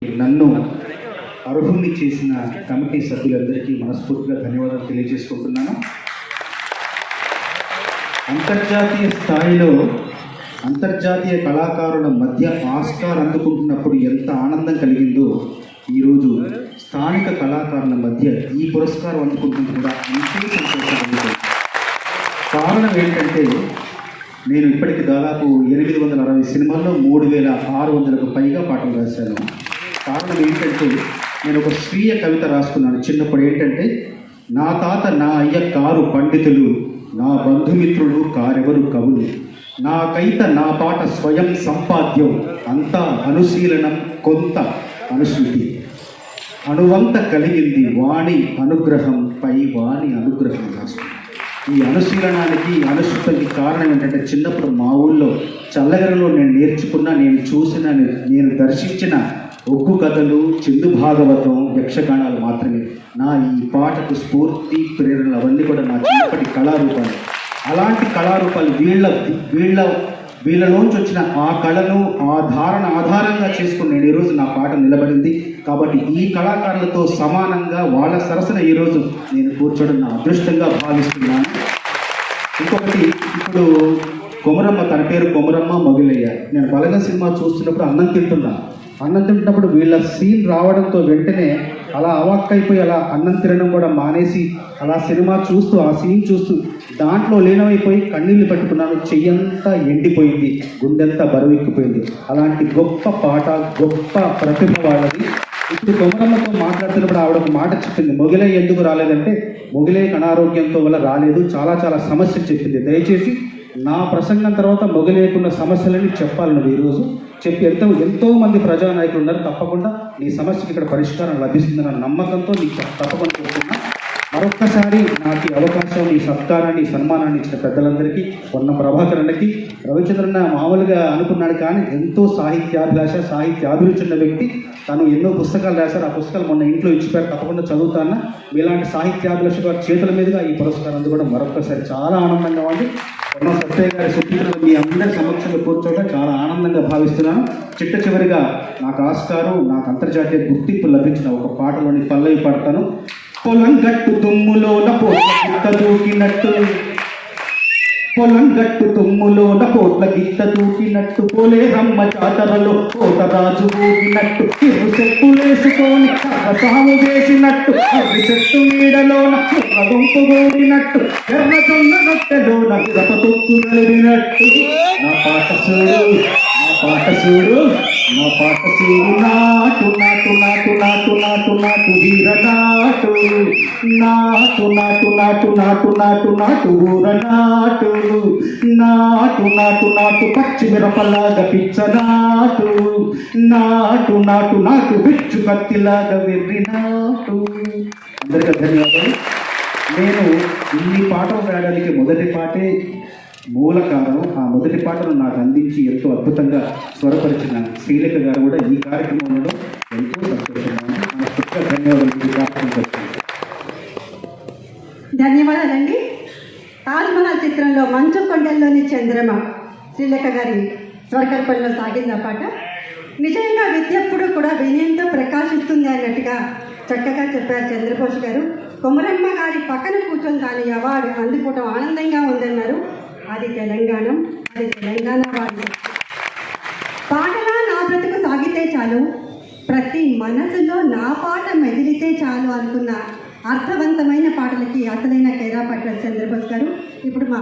నన్ను అర్హుల్ని చేసిన కమిటీ సభ్యులందరికీ మనస్ఫూర్తిగా ధన్యవాదాలు తెలియజేసుకుంటున్నాను. అంతర్జాతీయ స్థాయిలో అంతర్జాతీయ కళాకారుల మధ్య ఆస్కార్ అందుకుంటున్నప్పుడు ఎంత ఆనందం కలిగిందో ఈరోజు స్థానిక కళాకారుల మధ్య ఈ పురస్కారం అందుకుంటుంది కూడా అంతే సంతోషం. కారణం ఏంటంటే నేను ఇప్పటికి దాదాపు 860 సినిమాల్లో 3600కు పైగా పాటలు రాశాను. కారణం ఏంటంటే నేను ఒక స్వీయ కవిత రాసుకున్నాను చిన్నప్పుడు. ఏంటంటే నా తాత నా అయ్య కారు పండితులు, నా బంధుమిత్రులు కారెవరు కవులు, నాకైత నా పాట స్వయం సంపాద్యం, అంతా అనుశీలనం కొంత అనుశృతి, అణువంత కలిగింది వాణి అనుగ్రహం పై వాణి అనుగ్రహం రాసుకున్నాను. ఈ అనుశీలనానికి అనుశృతికి కారణం ఏంటంటే చిన్నప్పుడు మా ఊళ్ళో చల్లగరలో నేను నేర్చుకున్న, నేను చూసిన, నేను దర్శించిన ఒగ్గు కథలు, చిందు భాగవతం, యక్షగానాలు మాత్రమే. నా ఈ పాటకు స్ఫూర్తి, ప్రేరణలు అవన్నీ కూడా నా చిన్నప్పటి కళారూపాలు. అలాంటి కళారూపాలు వీళ్ళలోంచి వచ్చిన ఆ కళను ఆధారంగా చేసుకుని నేను ఈరోజు నా పాట నిలబడింది. కాబట్టి ఈ కళాకారులతో సమానంగా వాళ్ళ సరసన ఈరోజు నేను కూర్చోవడం నా అదృష్టంగా భావిస్తున్నాను. ఇంకొకటి, ఇప్పుడు కొమరమ్మ, తన పేరు కొమరమ్మ మొగిలయ్య. నేను బలగం సినిమా చూస్తున్నప్పుడు అన్నం తింటున్నప్పుడు వీళ్ళ సీన్ రావడంతో వెంటనే అలా అవాక్కైపోయి అలా అన్నం తినడం కూడా మానేసి అలా సినిమా చూస్తూ ఆ సీన్ చూస్తూ దాంట్లో లీనమైపోయి కన్నీళ్ళు పెట్టుకున్నాను. చెయ్యంతా ఎండిపోయింది, గుండెంతా బరువెక్కిపోయింది. అలాంటి గొప్ప పాట, గొప్ప ప్రతిభ వాళ్ళది. ఇప్పుడు కొమరమ్మతో మాట్లాడుతున్నప్పుడు ఆవిడ ఒక మాట చెప్పింది, మొగిలయ్య ఎందుకు రాలేదంటే మొగిలయ్యకు అనారోగ్యంతో వల్ల రాలేదు, చాలా సమస్యలు చెప్పింది. దయచేసి నా ప్రసంగం తర్వాత మొగిలయ్యకున్న సమస్యలని చెప్పాలి నువ్వు ఈరోజు చెప్పి. ఎంతో మంది ప్రజానాయకులు ఉన్నారు, తప్పకుండా నీ సమస్యకి ఇక్కడ పరిష్కారం లభిస్తుందన్న నమ్మకంతో నీకు తప్పకుండా చెప్తున్నా. మరొక్కసారి నాకు ఈ అవకాశం, ఈ సత్కారాన్ని, ఈ సన్మానాన్ని ఇచ్చిన పెద్దలందరికీ, పొన్నం ప్రభాకర్ అన్నకి, రవిచంద్రన్న మామూలుగా అనుకున్నాడు కానీ ఎంతో సాహిత్యాభిలాష, సాహిత్యాభిరుచి ఉన్న వ్యక్తి. తను ఎన్నో పుస్తకాలు రాశారు, ఆ పుస్తకాలు మొన్న ఇంట్లో ఇచ్చిపోయారు, తప్పకుండా చదువుతాను. మీలాంటి సాహిత్యాభిలాష గారి చేతుల మీదుగా ఈ పురస్కారం అందుకోవడం మరొక్కసారి చాలా ఆనందంగా ఉంది. పొన్నం సత్యయ్య గారి సుప్రీంలో మీ అందరి సమక్షంలో కూర్చోవడం చాలా ఆనందంగా భావిస్తున్నాను. చివరిగా నాకు ఆస్కారం, నాకు అంతర్జాతీయ గుర్తింపు లభించిన ఒక పాటలోని పల్లవి పాడతాను. పొలం గట్టు తుమ్ములోన పోట్ల గిత్త దూకినట్టు, పొలం గట్టు తుమ్ములోన పోట్ల గిత్త దూకినట్టు, పోలే రమ్మ జాతరలో కోటరాజు ఊగినట్టు, ఇరు చెట్టులేసుకొని సాము వేసినట్టు, అవి చెట్టు నీడలోన దుంపు గోడినట్టు, ఎర్ర జొన్న రొట్టెలోన విరప తొక్కు నలిగినట్టు. నా పాట చూడు, నా పాట చూడు, నా పాట చూడు, నాటు నాటు నాటు నాటు నాటు నాటు వీర నాటు, నాటు నాటు నాటు నాటు నాటు నాటు ఊర నాటు, నాటు నాటు నాటు పచ్చిమిరపలాగా పిచ్చ నాటు, నాటు నాటు నాటు బిచ్చు కత్తిలాగా వెర్రి నాటు. అందరికీ ధన్యవాదాలు. నేను ఇన్ని పాటలు రాయడానికి మొదటి పాటే మూల కారణం. ఆ మొదటి పాటను నాకు అందించి ఎంతో అద్భుతంగా స్వరపరిచిన శ్రీలేఖ గారు కూడా ఈ కార్యక్రమంలో ఎంతో సంతోషంగా ఉంది. మనస్ఫూర్తిగా ధన్యవాదాలు. ధన్యవాదాలండి. తాజ్మహల్ చిత్రంలో మంచు కొండల్లోని చంద్రమ శ్రీలేఖ గారి స్వరకల్పనలో సాగింది ఆ పాట. నిజంగా విద్యప్పుడు కూడా వినయంతో ప్రకాశిస్తుంది అన్నట్టుగా చక్కగా చెప్పారు చంద్రబోస్ గారు. కొమరమ్మ గారి పక్కన కూర్చొని దాని అవార్డు అందుకోవడం ఆనందంగా ఉందన్నారు. అది తెలంగాణ వాడి పాటలా నా బ్రతుకు సాగితే చాలు, ప్రతి మనసులో నా పాట మెదిలితే చాలు అనుకున్న అర్థవంతమైన పాటలకి అసలైన కేరా పట్టారు చంద్రబోస్ గారు. ఇప్పుడు మా